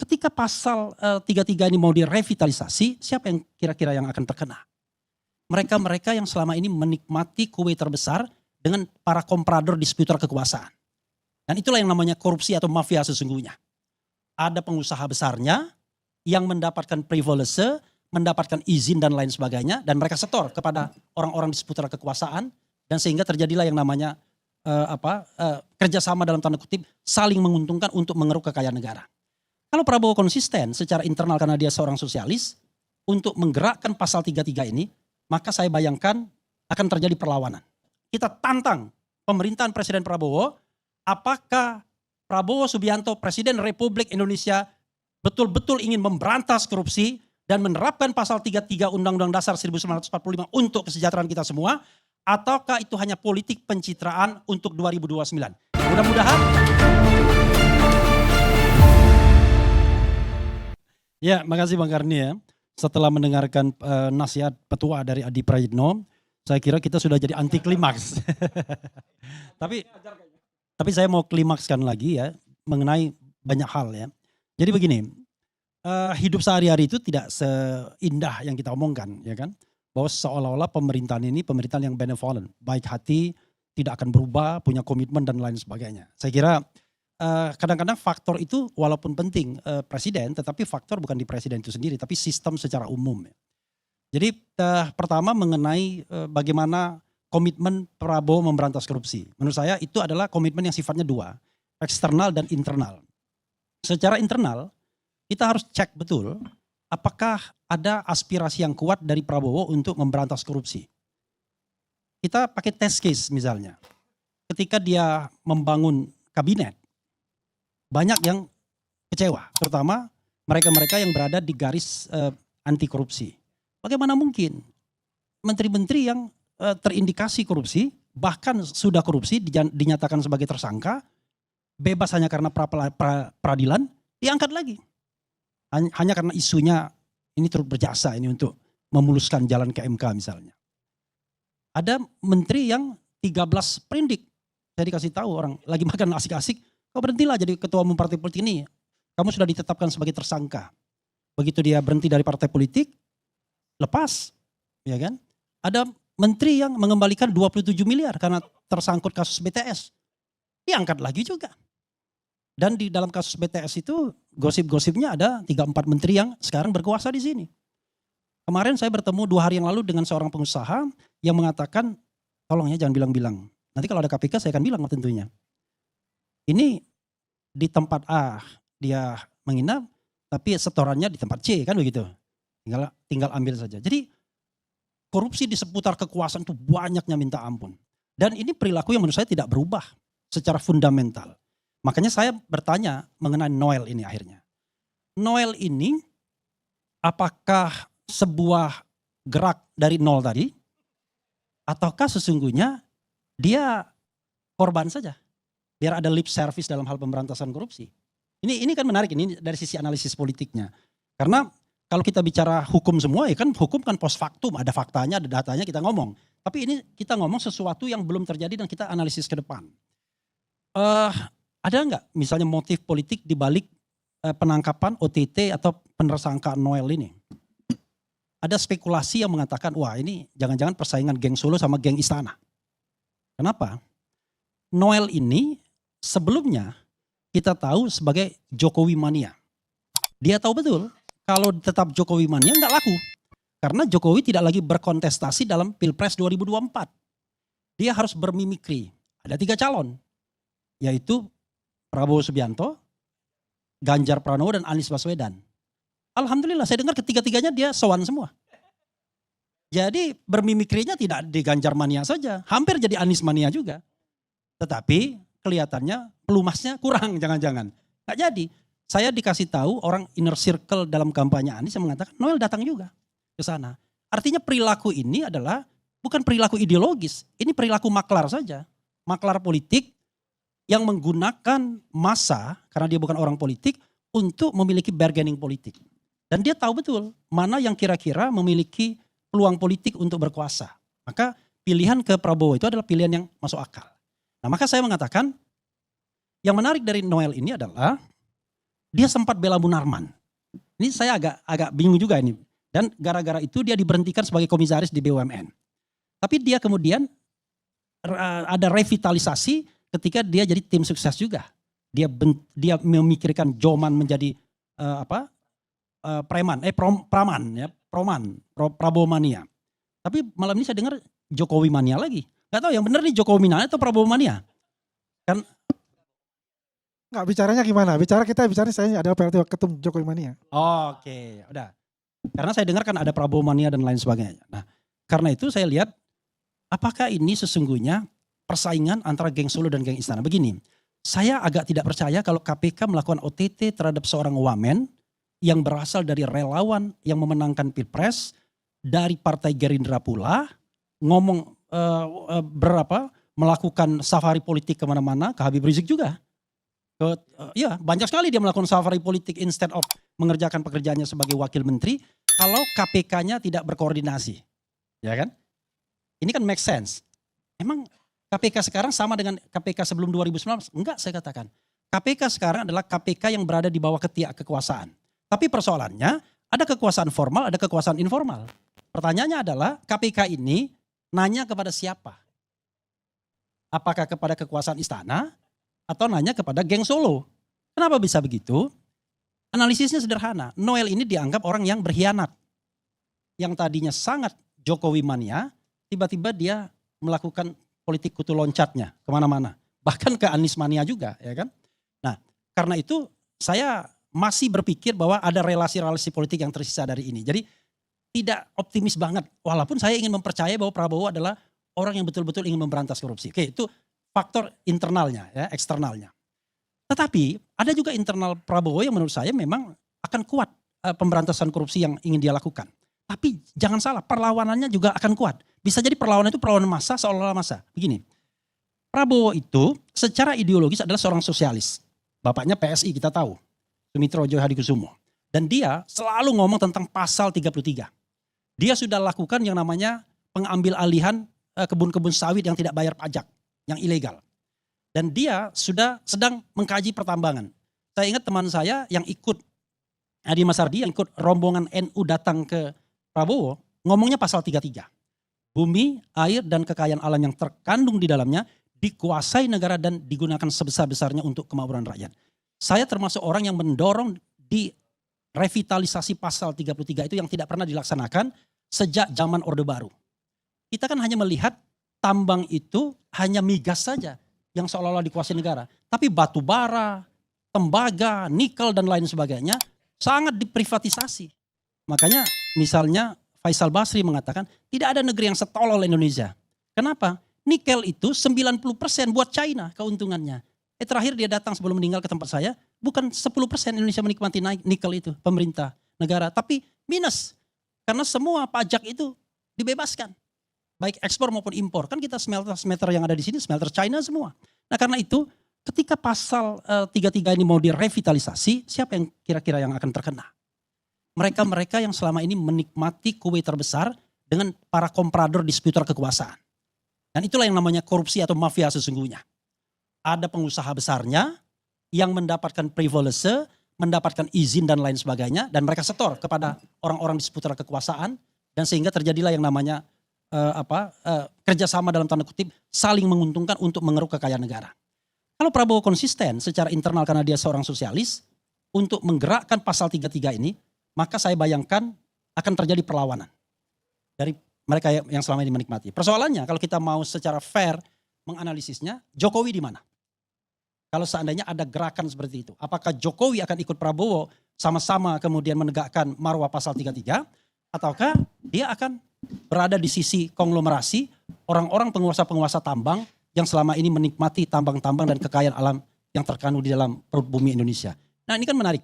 ketika pasal 33 ini mau direvitalisasi, siapa yang kira-kira yang akan terkena? Mereka-mereka yang selama ini menikmati kue terbesar dengan para komprador di seputar kekuasaan. Dan itulah yang namanya korupsi atau mafia sesungguhnya. Ada pengusaha besarnya yang mendapatkan privilege, mendapatkan izin dan lain sebagainya, dan mereka setor kepada orang-orang di seputar kekuasaan, dan sehingga terjadilah yang namanya kerjasama dalam tanda kutip saling menguntungkan untuk mengeruk kekayaan negara. Kalau Prabowo konsisten secara internal karena dia seorang sosialis untuk menggerakkan pasal 33 ini, maka saya bayangkan akan terjadi perlawanan. Kita tantang pemerintahan Presiden Prabowo, apakah Prabowo Subianto Presiden Republik Indonesia betul-betul ingin memberantas korupsi dan menerapkan pasal 33 Undang-Undang Dasar 1945 untuk kesejahteraan kita semua, ataukah itu hanya politik pencitraan untuk 2029. Mudah-mudahan. Ya, makasih Bang Karni ya. Setelah mendengarkan nasihat petua dari Adi Prayitno, saya kira kita sudah jadi anti klimaks. Tapi saya mau klimakskan lagi ya mengenai banyak hal ya. Jadi begini, hidup sehari-hari itu tidak seindah yang kita omongkan ya kan. Bahwa seolah-olah pemerintahan ini pemerintahan yang benevolent, baik hati, tidak akan berubah, punya komitmen dan lain sebagainya. Saya kira kadang-kadang faktor itu walaupun penting presiden, tetapi faktor bukan di presiden itu sendiri, tapi sistem secara umum. Jadi pertama mengenai bagaimana komitmen Prabowo memberantas korupsi. Menurut saya itu adalah komitmen yang sifatnya dua, eksternal dan internal. Secara internal kita harus cek betul apakah ada aspirasi yang kuat dari Prabowo untuk memberantas korupsi. Kita pakai test case misalnya. Ketika dia membangun kabinet, banyak yang kecewa, terutama mereka-mereka yang berada di garis anti korupsi. Bagaimana mungkin menteri-menteri yang terindikasi korupsi, bahkan sudah korupsi dinyatakan sebagai tersangka, bebas hanya karena peradilan, diangkat lagi. Hanya karena isunya ini turut berjasa ini untuk memuluskan jalan ke MK misalnya. Ada menteri yang 13 perindik, saya dikasih tahu orang lagi makan asik-asik, kau berhentilah jadi ketua umum partai politik ini. Kamu sudah ditetapkan sebagai tersangka. Begitu dia berhenti dari partai politik, lepas. Ya kan? Ada menteri yang mengembalikan 27 miliar karena tersangkut kasus BTS. Diangkat lagi juga. Dan di dalam kasus BTS itu gosip-gosipnya ada 3-4 menteri yang sekarang berkuasa di sini. Kemarin saya bertemu 2 hari yang lalu dengan seorang pengusaha yang mengatakan, tolong ya jangan bilang-bilang. Nanti kalau ada KPK saya akan bilang tentunya. Ini di tempat A dia menginap, tapi setorannya di tempat C kan begitu. Tinggal ambil saja. Jadi korupsi di seputar kekuasaan itu banyaknya minta ampun. Dan ini perilaku yang menurut saya tidak berubah secara fundamental. Makanya saya bertanya mengenai Noel ini akhirnya. Noel ini apakah sebuah gerak dari nol tadi? Ataukah sesungguhnya dia korban saja? Biar ada lip service dalam hal pemberantasan korupsi. Ini kan menarik, ini dari sisi analisis politiknya. Karena kalau kita bicara hukum semua, ya kan hukum kan post factum, ada faktanya, ada datanya kita ngomong. Tapi ini kita ngomong sesuatu yang belum terjadi dan kita analisis ke depan. Ada nggak misalnya motif politik di balik penangkapan OTT atau penersangkaan Noel ini? Ada spekulasi yang mengatakan, wah ini jangan-jangan persaingan geng Solo sama geng Istana. Kenapa? Noel ini sebelumnya kita tahu sebagai Jokowi mania. Dia tahu betul kalau tetap Jokowi mania nggak laku. Karena Jokowi tidak lagi berkontestasi dalam Pilpres 2024. Dia harus bermimikri. Ada 3 calon. Yaitu Prabowo Subianto, Ganjar Pranowo dan Anies Baswedan. Alhamdulillah saya dengar ketiga-tiganya dia sowan semua. Jadi bermimikrinya tidak di Ganjar mania saja. Hampir jadi Anies mania juga. Tetapi kelihatannya pelumasnya kurang jangan-jangan. Nggak jadi. Saya dikasih tahu orang inner circle dalam kampanye Anies yang mengatakan Noel datang juga ke sana. Artinya perilaku ini adalah bukan perilaku ideologis. Ini perilaku maklar saja. Maklar politik yang menggunakan massa karena dia bukan orang politik untuk memiliki bargaining politik. Dan dia tahu betul mana yang kira-kira memiliki peluang politik untuk berkuasa. Maka pilihan ke Prabowo itu adalah pilihan yang masuk akal. Nah maka saya mengatakan yang menarik dari Noel ini adalah dia sempat bela Munarman. Ini saya agak bingung juga ini. Dan gara-gara itu dia diberhentikan sebagai komisaris di BUMN. Tapi dia kemudian ada revitalisasi ketika dia jadi tim sukses juga. Dia memikirkan Joman menjadi Prabowo mania. Tapi malam ini saya dengar Jokowi mania lagi. Gak tahu yang benar nih Jokowi mania atau Prabowo mania. Kan Enggak, bicaranya gimana? Kita bicara saya ada PLT Ketum Jokowi mania. Oke, udah. Karena saya dengar kan ada Prabowo mania dan lain sebagainya. Nah, karena itu saya lihat apakah ini sesungguhnya persaingan antara geng Solo dan geng Istana. Begini, saya agak tidak percaya kalau KPK melakukan OTT terhadap seorang wamen yang berasal dari relawan yang memenangkan Pilpres dari Partai Gerindra pula, ngomong melakukan safari politik kemana-mana, ke Habib Rizik juga. Ya banyak sekali dia melakukan safari politik instead of mengerjakan pekerjaannya sebagai wakil menteri kalau KPK-nya tidak berkoordinasi. Ya kan? Ini kan make sense. Emang KPK sekarang sama dengan KPK sebelum 2019? Enggak, saya katakan. KPK sekarang adalah KPK yang berada di bawah ketiak kekuasaan. Tapi persoalannya ada kekuasaan formal, ada kekuasaan informal. Pertanyaannya adalah KPK ini nanya kepada siapa? Apakah kepada kekuasaan istana atau nanya kepada geng Solo? Kenapa bisa begitu? Analisisnya sederhana. Noel ini dianggap orang yang berkhianat. Yang tadinya sangat Jokowi mania, tiba-tiba dia melakukan politik kutu loncatnya kemana-mana. Bahkan ke Anies mania juga, ya kan? Nah, karena itu saya masih berpikir bahwa ada relasi-relasi politik yang tersisa dari ini. Jadi tidak optimis banget. Walaupun saya ingin mempercayai bahwa Prabowo adalah orang yang betul-betul ingin memberantas korupsi. Oke, itu faktor internalnya, ya, eksternalnya. Tetapi ada juga internal Prabowo yang menurut saya memang akan kuat pemberantasan korupsi yang ingin dia lakukan. Tapi jangan salah, perlawanannya juga akan kuat. Bisa jadi perlawanan itu perlawanan massa seolah-olah massa. Begini, Prabowo itu secara ideologis adalah seorang sosialis. Bapaknya PSI kita tahu, Sumitrojo Hadikusumo. Dan dia selalu ngomong tentang pasal 33. Dia sudah lakukan yang namanya pengambil alihan kebun-kebun sawit yang tidak bayar pajak, yang ilegal. Dan dia sudah sedang mengkaji pertambangan. Saya ingat teman saya yang ikut, Adi Masardi yang ikut rombongan NU datang ke Prabowo, ngomongnya pasal 33. Bumi, air, dan kekayaan alam yang terkandung di dalamnya dikuasai negara dan digunakan sebesar-besarnya untuk kemakmuran rakyat. Saya termasuk orang yang mendorong di revitalisasi pasal 33 itu yang tidak pernah dilaksanakan sejak zaman Orde Baru. Kita kan hanya melihat tambang itu hanya migas saja yang seolah-olah dikuasai negara. Tapi batu bara, tembaga, nikel dan lain sebagainya sangat diprivatisasi. Makanya misalnya Faisal Basri mengatakan tidak ada negeri yang setolol Indonesia. Kenapa? Nikel itu 90% buat China keuntungannya. Terakhir dia datang sebelum meninggal ke tempat saya, bukan 10% Indonesia menikmati nikel itu, pemerintah, negara. Tapi minus, karena semua pajak itu dibebaskan. Baik ekspor maupun impor. Kan kita smelter yang ada di sini, smelter China semua. Nah karena itu ketika pasal 33 ini mau direvitalisasi, siapa yang kira-kira yang akan terkena? Mereka-mereka yang selama ini menikmati kue terbesar dengan para komprador di seputar kekuasaan. Dan itulah yang namanya korupsi atau mafia sesungguhnya. Ada pengusaha besarnya yang mendapatkan privilege, mendapatkan izin dan lain sebagainya. Dan mereka setor kepada orang-orang di seputar kekuasaan. Dan sehingga terjadilah yang namanya kerjasama dalam tanda kutip saling menguntungkan untuk mengeruk kekayaan negara. Kalau Prabowo konsisten secara internal karena dia seorang sosialis untuk menggerakkan pasal 33 ini, maka saya bayangkan akan terjadi perlawanan dari mereka yang selama ini menikmati. Persoalannya kalau kita mau secara fair menganalisisnya, Jokowi di mana? Kalau seandainya ada gerakan seperti itu, apakah Jokowi akan ikut Prabowo sama-sama kemudian menegakkan marwah pasal 33 ataukah dia akan berada di sisi konglomerasi orang-orang penguasa-penguasa tambang yang selama ini menikmati tambang-tambang dan kekayaan alam yang terkandung di dalam perut bumi Indonesia. Nah ini kan menarik.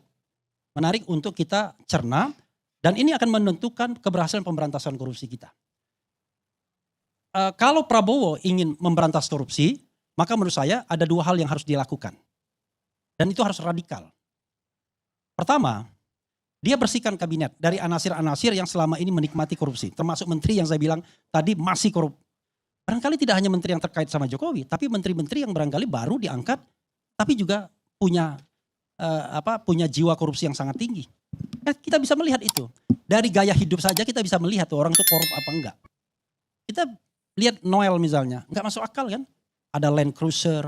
Menarik untuk kita cerna dan ini akan menentukan keberhasilan pemberantasan korupsi kita. Kalau Prabowo ingin memberantas korupsi, maka menurut saya ada dua hal yang harus dilakukan. Dan itu harus radikal. Pertama, dia bersihkan kabinet dari anasir-anasir yang selama ini menikmati korupsi. Termasuk menteri yang saya bilang tadi masih korup. Barangkali tidak hanya menteri yang terkait sama Jokowi, tapi menteri-menteri yang barangkali baru diangkat, tapi juga punya punya jiwa korupsi yang sangat tinggi. Kita bisa melihat itu. Dari gaya hidup saja kita bisa melihat tuh orang itu korup apa enggak. Kita lihat Noel misalnya, enggak masuk akal kan? Ada Land Cruiser,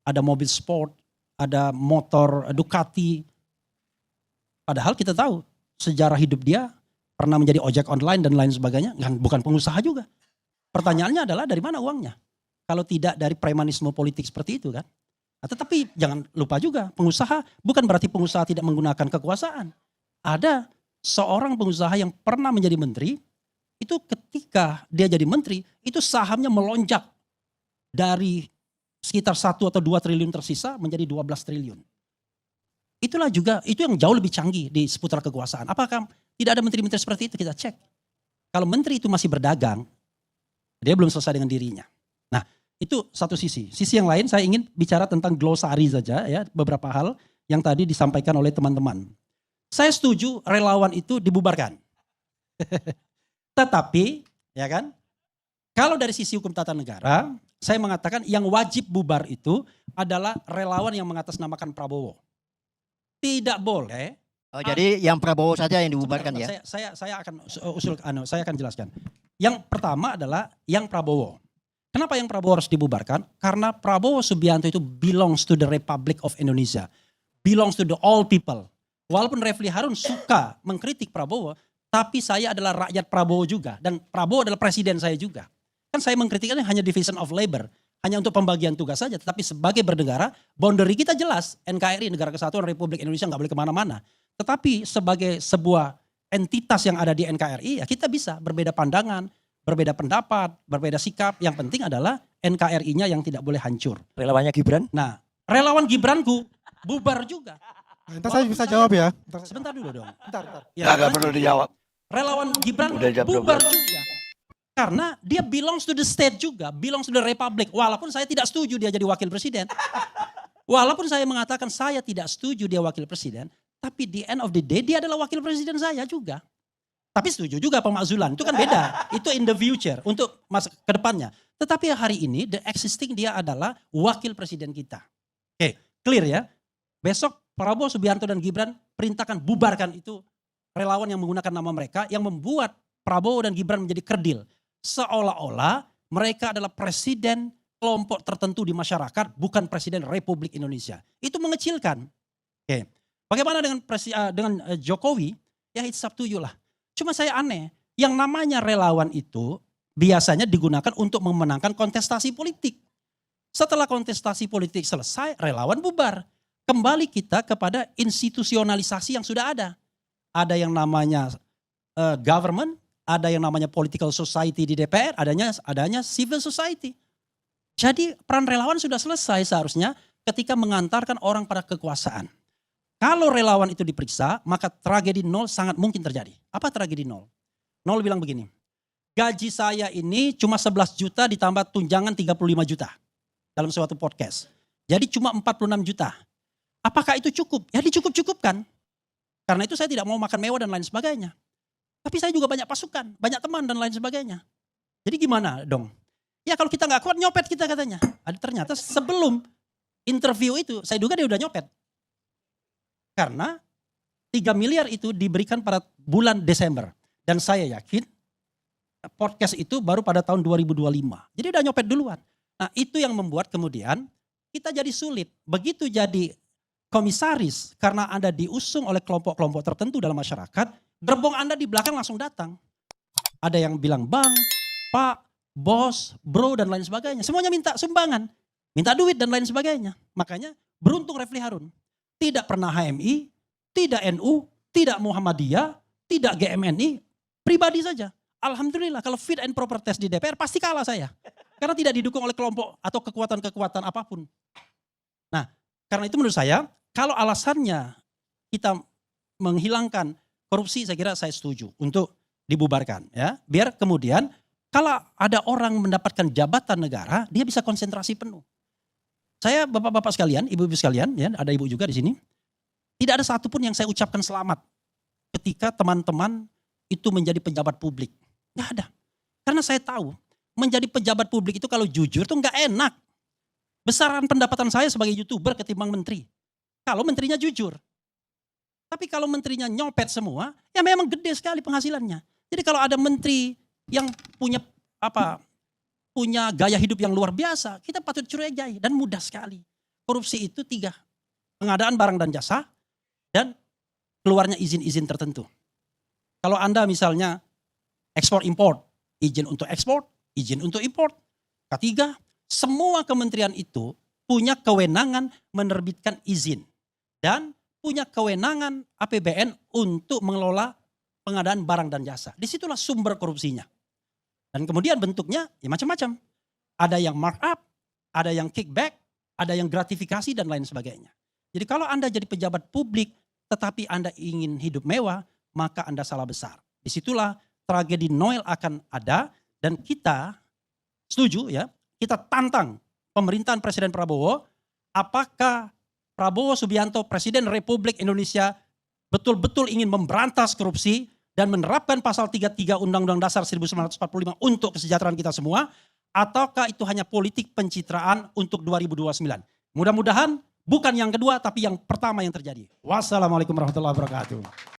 ada mobil sport, ada motor Ducati. Padahal kita tahu sejarah hidup dia pernah menjadi ojek online dan lain sebagainya, bukan pengusaha juga. Pertanyaannya adalah dari mana uangnya? Kalau tidak dari premanisme politik seperti itu kan. Nah, tetapi jangan lupa juga pengusaha bukan berarti pengusaha tidak menggunakan kekuasaan. Ada seorang pengusaha yang pernah menjadi menteri, itu ketika dia jadi menteri, itu sahamnya melonjak dari sekitar 1 atau 2 triliun tersisa menjadi 12 triliun. Itulah juga, itu yang jauh lebih canggih di seputar kekuasaan. Apakah tidak ada menteri-menteri seperti itu? Kita cek. Kalau menteri itu masih berdagang, dia belum selesai dengan dirinya. Nah, itu satu sisi. Sisi yang lain saya ingin bicara tentang glosari saja ya, beberapa hal yang tadi disampaikan oleh teman-teman. Saya setuju relawan itu dibubarkan. Tetapi, ya kan, kalau dari sisi hukum tata negara, saya mengatakan yang wajib bubar itu adalah relawan yang mengatasnamakan Prabowo. Tidak boleh. Oh, jadi yang Prabowo saja yang dibubarkan ya? Saya akan saya akan jelaskan. Yang pertama adalah yang Prabowo. Kenapa yang Prabowo harus dibubarkan? Karena Prabowo Subianto itu belongs to the Republic of Indonesia. Belongs to the all people. Walaupun Refli Harun suka mengkritik Prabowo, tapi saya adalah rakyat Prabowo juga. Dan Prabowo adalah presiden saya juga. Kan saya mengkritiknya hanya division of labor. Hanya untuk pembagian tugas saja. Tetapi sebagai bernegara, boundary kita jelas. NKRI, Negara Kesatuan Republik Indonesia nggak boleh kemana-mana. Tetapi sebagai sebuah entitas yang ada di NKRI, ya kita bisa berbeda pandangan, berbeda pendapat, berbeda sikap. Yang penting adalah NKRI-nya yang tidak boleh hancur. Relawannya Gibran? Nah, relawan Gibranku bubar juga. Nah, ntar saya bisa jawab ya. Sebentar dulu dong. Bentar. Ya, Nggak perlu dijawab. relawan Gibran Udah jam bubar 12. juga. Karena dia belongs to the state juga, belongs to the republic. Walaupun saya tidak setuju dia jadi wakil presiden. Walaupun saya mengatakan saya tidak setuju dia wakil presiden, tapi di end of the day dia adalah wakil presiden saya juga. Tapi setuju juga pemakzulan, itu kan beda. Itu in the future, untuk masa ke depannya. Tetapi hari ini the existing dia adalah wakil presiden kita. Oke, clear ya. Besok Prabowo Subianto dan Gibran perintahkan bubarkan itu relawan yang menggunakan nama mereka yang membuat Prabowo dan Gibran menjadi kerdil. Seolah-olah mereka adalah presiden kelompok tertentu di masyarakat, bukan presiden Republik Indonesia. Itu mengecilkan. Oke. Bagaimana dengan Jokowi? Ya it's up to you lah. Cuma saya aneh, yang namanya relawan itu biasanya digunakan untuk memenangkan kontestasi politik. Setelah kontestasi politik selesai, relawan bubar. Kembali kita kepada institusionalisasi yang sudah ada. Ada yang namanya government, ada yang namanya political society di DPR, adanya civil society. Jadi peran relawan sudah selesai seharusnya ketika mengantarkan orang pada kekuasaan. Kalau relawan itu diperiksa, maka tragedi nol sangat mungkin terjadi. Apa tragedi nol? Nol bilang begini, gaji saya ini cuma 11 juta ditambah tunjangan 35 juta dalam suatu podcast. Jadi cuma 46 juta. Apakah itu cukup? Ya dicukup-cukupkan. Karena itu saya tidak mau makan mewah dan lain sebagainya. Tapi saya juga banyak pasukan, banyak teman dan lain sebagainya. Jadi gimana dong? Ya kalau kita nggak kuat nyopet kita katanya. Ternyata sebelum interview itu saya duga dia udah nyopet. Karena 3 miliar itu diberikan pada bulan Desember. Dan saya yakin podcast itu baru pada tahun 2025. Jadi udah nyopet duluan. Nah itu yang membuat kemudian kita jadi sulit. Begitu jadi komisaris karena Anda diusung oleh kelompok-kelompok tertentu dalam masyarakat, gerbong Anda di belakang langsung datang. Ada yang bilang bang, pak, bos, bro dan lain sebagainya. Semuanya minta sumbangan, minta duit dan lain sebagainya. Makanya beruntung Refli Harun. Tidak pernah HMI, tidak NU, tidak Muhammadiyah, tidak GMNI, pribadi saja. Alhamdulillah kalau fit and proper test di DPR pasti kalah saya. Karena tidak didukung oleh kelompok atau kekuatan-kekuatan apapun. Nah karena itu menurut saya kalau alasannya kita menghilangkan korupsi saya kira saya setuju untuk dibubarkan ya. Biar kemudian kalau ada orang mendapatkan jabatan negara dia bisa konsentrasi penuh. Saya bapak-bapak sekalian, ibu-ibu sekalian ya ada ibu juga di sini. Tidak ada satupun yang saya ucapkan selamat ketika teman-teman itu menjadi pejabat publik. Nggak ada. Karena saya tahu menjadi pejabat publik itu kalau jujur tuh nggak enak. Besaran pendapatan saya sebagai YouTuber ketimbang menteri. kalau menterinya jujur. Tapi kalau menterinya nyopet semua, ya memang gede sekali penghasilannya. Jadi kalau ada menteri yang punya gaya hidup yang luar biasa, kita patut curigai dan mudah sekali. Korupsi itu 3, pengadaan barang dan jasa dan keluarnya izin-izin tertentu. Kalau Anda misalnya ekspor import, izin untuk ekspor, izin untuk import. Ketiga, semua kementerian itu punya kewenangan menerbitkan izin dan punya kewenangan APBN untuk mengelola pengadaan barang dan jasa. Disitulah sumber korupsinya. Dan kemudian bentuknya ya macam-macam. Ada yang markup, ada yang kickback, ada yang gratifikasi dan lain sebagainya. Jadi kalau Anda jadi pejabat publik tetapi Anda ingin hidup mewah, maka Anda salah besar. Disitulah tragedi Noel akan ada dan kita setuju ya, kita tantang pemerintahan Presiden Prabowo, apakah Prabowo Subianto Presiden Republik Indonesia betul-betul ingin memberantas korupsi dan menerapkan pasal 33 Undang-Undang Dasar 1945 untuk kesejahteraan kita semua, ataukah itu hanya politik pencitraan untuk 2029. Mudah-mudahan bukan yang kedua tapi yang pertama yang terjadi. Wassalamualaikum warahmatullahi wabarakatuh.